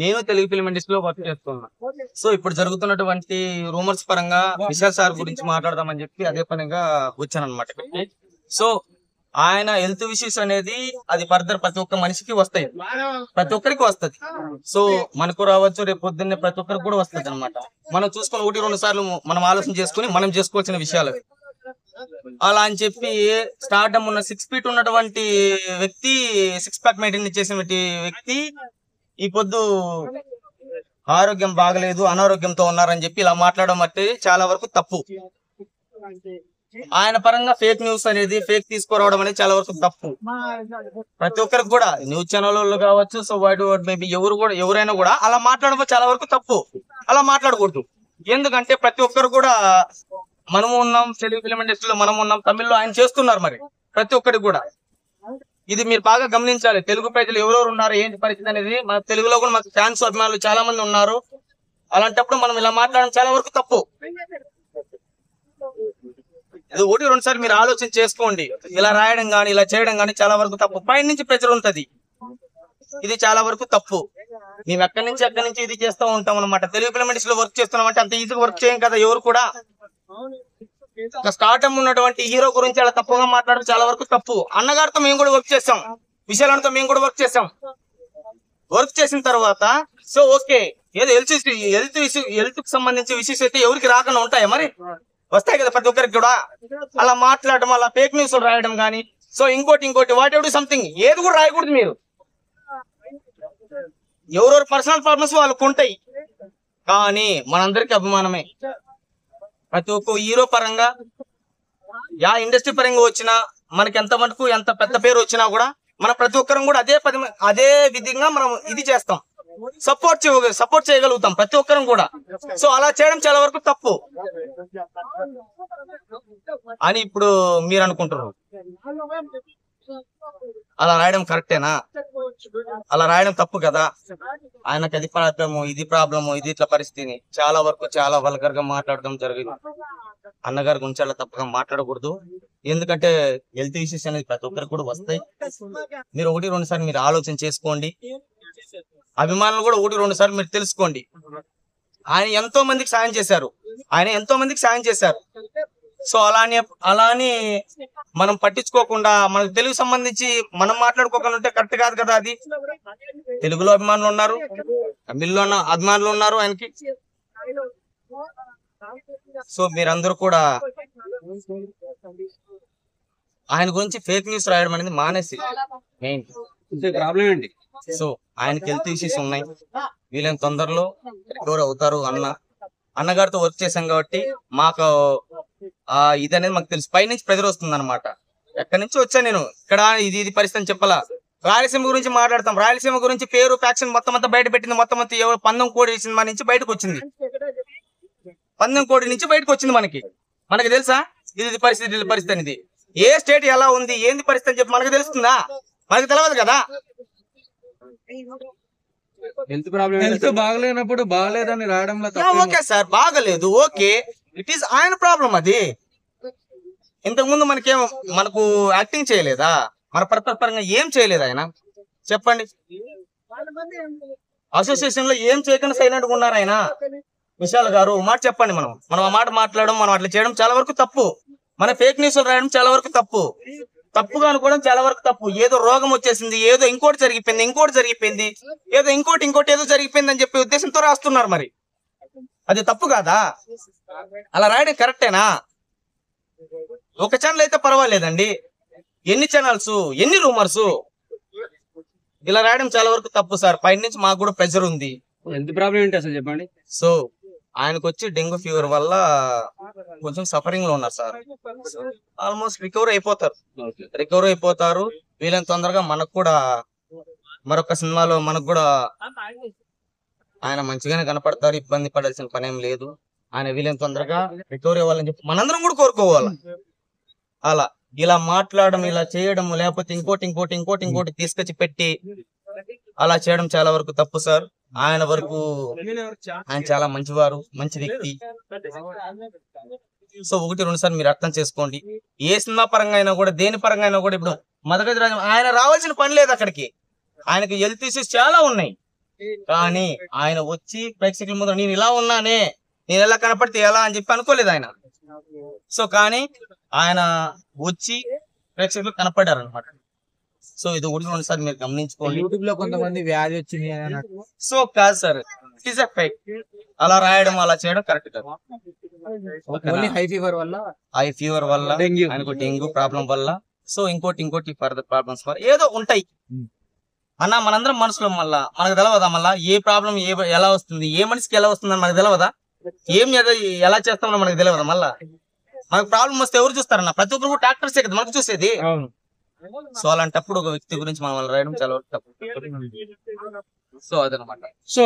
నేను తెలుగు ఫిల్మ్ ఇండస్ట్రీలో వర్క్ చేస్తున్నా. సో ఇప్పుడు జరుగుతున్నటువంటి రూమర్స్ పరంగా విశాల్ సార్ గురించి మాట్లాడదామని చెప్పి అదే పనిగా వచ్చాను అనమాట. సో ఆయన హెల్త్ ఇష్యూస్ అనేది అది ఫర్దర్ ప్రతి ఒక్క మనిషికి వస్తాయి, ప్రతి ఒక్కరికి వస్తుంది. సో మనకు రావచ్చు, రేపు పొద్దున్నే ప్రతి ఒక్కరికి కూడా వస్తుంది అనమాట. మనం చూసుకొని 1-2 సార్లు మనం ఆలోచన చేసుకుని మనం చేసుకోవాల్సిన విషయాలు అలా అని చెప్పి స్టార్టమ్ ఉన్న 6 feet ఉన్నటువంటి వ్యక్తి 6 pack మెయింటైన్ చేసిన వ్యక్తి ఈ పొద్దు ఆరోగ్యం బాగలేదు, అనారోగ్యంతో ఉన్నారని చెప్పి ఇలా మాట్లాడడం అంటే చాలా వరకు తప్పు. ఆయన పరంగా ఫేక్ న్యూస్ అనేది ఫేక్ తీసుకురావడం అనేది చాలా వరకు తప్పు. ప్రతి ఒక్కరికి కూడా న్యూస్ ఛానల్ వాళ్ళు కావచ్చు, సో వాటి మేబీ ఎవరైనా కూడా అలా మాట్లాడడం చాలా వరకు తప్పు. అలా మాట్లాడకూడదు. ఎందుకంటే ప్రతి ఒక్కరు కూడా మనము ఉన్నాం, తెలుగు ఫిల్మ్ ఇండస్ట్రీలో మనం ఉన్నాం, తమిళ్లో ఆయన చేస్తున్నారు. మరి ప్రతి ఒక్కరికి కూడా ఇది మీరు బాగా గమనించాలి. తెలుగు ప్రజలు ఎవరెవరు ఉన్నారు, ఏంటి పరిస్థితి అనేది. మన తెలుగులో కూడా మాకు ఫ్యాన్స్ అభిమానులు చాలా మంది ఉన్నారు. అలాంటప్పుడు మనం ఇలా మాట్లాడడం చాలా వరకు తప్పు. ఇది 1-2 సార్లు మీరు ఆలోచన చేసుకోండి. ఇలా రాయడం గానీ ఇలా చేయడం గానీ చాలా వరకు తప్పు. పైన నుంచి ప్రెజర్ ఉంటది, ఇది చాలా వరకు తప్పు. మేము ఎక్కడి నుంచి ఇది చేస్తూ ఉంటాం అనమాట. తెలుగు ఫిల్మ్ ఇండస్ట్రీలో వర్క్ చేస్తున్నాం అంటే అంత ఈజీగా వర్క్ చేయం కదా ఎవరు కూడా. స్టార్టమ్ ఉన్నటువంటి హీరో గురించి అలా తప్పుగా మాట్లాడడం చాలా వరకు తప్పు. అన్నగారితో మేము కూడా వర్క్ చేస్తాం, విశాలంతో మేము కూడా వర్క్ చేస్తాం. వర్క్ చేసిన తర్వాత సో ఓకే, ఏదో హెల్త్ కి సంబంధించిన ఇష్యూస్ అయితే ఎవరికి రాకుండా ఉంటాయా? మరి వస్తాయి కదా ప్రతి ఒక్కరికి కూడా. అలా మాట్లాడడం, అలా ఫేక్ న్యూస్ రాయడం కానీ, సో ఇంకోటి వాట్ ఎవర్ సంథింగ్ ఏది కూడా రాయకూడదు. మీరు ఎవరెవరు పర్సనల్ ప్రాబ్లమ్స్ వాళ్ళకు ఉంటాయి, కానీ మనందరికి అభిమానమే. ప్రతి ఒక్క హీరో పరంగా యా ఇండస్ట్రీ పరంగా వచ్చినా మనకి ఎంత మటుకు ఎంత పెద్ద పేరు వచ్చినా కూడా మన ప్రతి ఒక్కరం కూడా అదే విధంగా మనం ఇది చేస్తాం, సపోర్ట్ చేయగలుగుతాం ప్రతి ఒక్కరం కూడా. సో అలా చేయడం చాలా వరకు తప్పు అని ఇప్పుడు మీరు అనుకుంటున్నారు. అలా రాయడం కరెక్టేనా? అలా రాయడం తప్పు కదా. ఆయనకి అది ప్రాబ్లము, ఇది ప్రాబ్లము, ఇది ఇట్లా పరిస్థితిని చాలా వరకు చాలా వల్గర్ గా మాట్లాడడం జరిగింది. అన్నగారి గురించి అలా తప్పుగా మాట్లాడకూడదు. ఎందుకంటే హెల్త్ ఇష్యూస్ అనేది ప్రతి ఒక్కరికి కూడా వస్తాయి. మీరు 1-2 సార్లు మీరు ఆలోచన చేసుకోండి. అభిమానులు కూడా 1-2 సార్లు మీరు తెలుసుకోండి. ఆయన ఎంతో మందికి సాయం చేశారు. సో అలానే మనం పట్టించుకోకుండా మనకు తెలుగు సంబంధించి మనం మాట్లాడుకోకుండా ఉంటే కరెక్ట్ కాదు కదా. అది తెలుగులో అభిమానులు ఉన్నారు, తమిళ్లో అభిమానులు ఉన్నారు ఆయనకి. సో మీరందరూ కూడా ఆయన గురించి ఫేక్ న్యూస్ రాయడం అనేది మానేసి మెయిన్ ప్రాబ్లం ఏంటి. సో ఆయనకి హెల్త్ ఇష్యూస్ ఉన్నాయి, వీళ్ళని తొందరలో రికవర్ అవుతారు. అన్నగారితో వర్క్ చేశాం కాబట్టి మాకు ఇది అనేది మాకు తెలుసు. పైనుంచి ప్రెజర్ వస్తుంది అనమాట. ఎక్కడి నుంచి వచ్చా నేను ఇక్కడ ఇది పరిస్థితి చెప్పాలా. రాయలసీమ గురించి మాట్లాడతాం. రాయలసీమ గురించి పేరు ఫ్యాక్షన్ మొత్తం బయట పెట్టింది. మొత్తం పందెం కోడి సినిమా నుంచి బయటకు వచ్చింది. పందెం కోడి నుంచి బయటకు వచ్చింది. మనకి తెలుసా ఇది పరిస్థితి అనేది. ఏ స్టేట్ ఎలా ఉంది, ఏంది పరిస్థితి అని చెప్పి మనకు తెలుస్తుందా? మనకు తెలియదు కదా. హెల్త్ బాగలేనప్పుడు బాగలేదని రాయడంలో ఓకే సార్, బాగలేదు, ఓకే, ఇట్ ఈస్ ఆయన ప్రాబ్లం. అది ఇంతకు ముందు మనకు యాక్టింగ్ చేయలేదా? మన పర్పస్ పరంగా ఏం చేయలేదు ఆయన? చెప్పండి. అసోసియేషన్ లో ఏం చేయకుండా సైలెంట్ గా ఉన్నారు ఆయన. విశాల్ గారు మాట చెప్పండి. మనం ఆ మాట మాట్లాడడం, మనం అట్లా చేయడం చాలా వరకు తప్పు. మన ఫేక్ న్యూస్ రాయడం చాలా వరకు తప్పుగా అనుకోవడం చాలా వరకు తప్పు. ఏదో రోగం వచ్చేసింది, ఏదో ఇంకోటి జరిగిపోయింది, ఏదో ఇంకోటి ఏదో జరిగిపోయింది అని చెప్పి ఉద్దేశంతో రాస్తున్నారు. మరి అది తప్పు కాదా? అలా రాయడం కరెక్టేనా? ఒక ఛానల్ అయితే పర్వాలేదండి, ఎన్ని ఛానల్స్, ఎన్ని రూమర్స్, ఇలా రాయడం చాలా వరకు తప్పు సార్. పైన నుంచి మాకు కూడా ప్రెషర్ ఉంది. హెల్త్ ప్రాబ్లం ఏంటి అసలు చెప్పండి. సో ఆయనకు వచ్చి డెంగ్యూ ఫీవర్ వల్ల కొంచెం సఫరింగ్ లో ఉన్నారు సార్. ఆల్మోస్ట్ రికవర్ అయిపోతారు. వీళ్ళని తొందరగా మనకు కూడా మరొక సినిమాలో మనకు కూడా ఆయన మంచిగానే కనపడతారు. ఇబ్బంది పడాల్సిన పని ఏం లేదు. ఆయన వీళ్ళని తొందరగా రికవరీ అవ్వాలని చెప్పి మనందరం కూడా కోరుకోవాలి. అలా ఇలా మాట్లాడడం, ఇలా చేయడం, లేకపోతే ఇంకోటి తీసుకొచ్చి పెట్టి అలా చేయడం చాలా వరకు తప్పు సార్. ఆయన చాలా మంచివారు, మంచి వ్యక్తి. సో 1-2 సార్లు మీరు అర్థం చేసుకోండి. ఏ సినిమా పరంగా అయినా కూడా, దేని పరంగా అయినా కూడా ఇప్పుడు మదగజరాజు ఆయన రావాల్సిన పని లేదు అక్కడికి. ఆయనకి హెల్త్ ఇష్యూస్ చాలా ఉన్నాయి. కానీ ఆయన వచ్చి ప్రేక్షకుల ముందు నేను ఇలా ఉన్నానే, నేను ఎలా కనపడితే ఎలా అని చెప్పి అనుకోలేదు ఆయన. సో కానీ ఆయన వచ్చి ప్రేక్షకులు కనపడ్డారు అనమాట. సో ఇది ఒకటి రెండుసార్లు మీరు గమనించుకోండి. యూట్యూబ్ లో కొంతమంది వ్యాధి వచ్చింది అని సో కాదు sir, it is a fake. అలా రాయడం అలా చేయడం కరెక్ట్ కాదు. ఓన్లీ హై ఫీవర్ వల్ల, హై ఫీవర్ వల్ల, డెంగ్యూ ఆయనకు డెంగ్యూ ప్రాబ్లం వల్ల, సో ఇంకోటి ఫర్దర్ ప్రాబ్లమ్స్ వల్ల ఏదో ఉంటాయి అన్న. మనందరం మనుషులు, మళ్ళా మనకు తెలవదా మళ్ళా ఏ ప్రాబ్లం ఎలా వస్తుంది, ఏ మనిషికి ఎలా వస్తుందని మనకు తెలవదా, ఏం ఎలా చేస్తామో మనకు తెలియదా. మళ్ళా మనకు ప్రాబ్లం వస్తే ఎవరు చూస్తారన్న? ప్రతి ఒక్కరు డాక్టర్సే కదా మనకు చూసేది. సో అలాంటప్పుడు ఒక వ్యక్తి గురించి మనం రాయడం చాలా తప్పు. సో అదనమాట. సో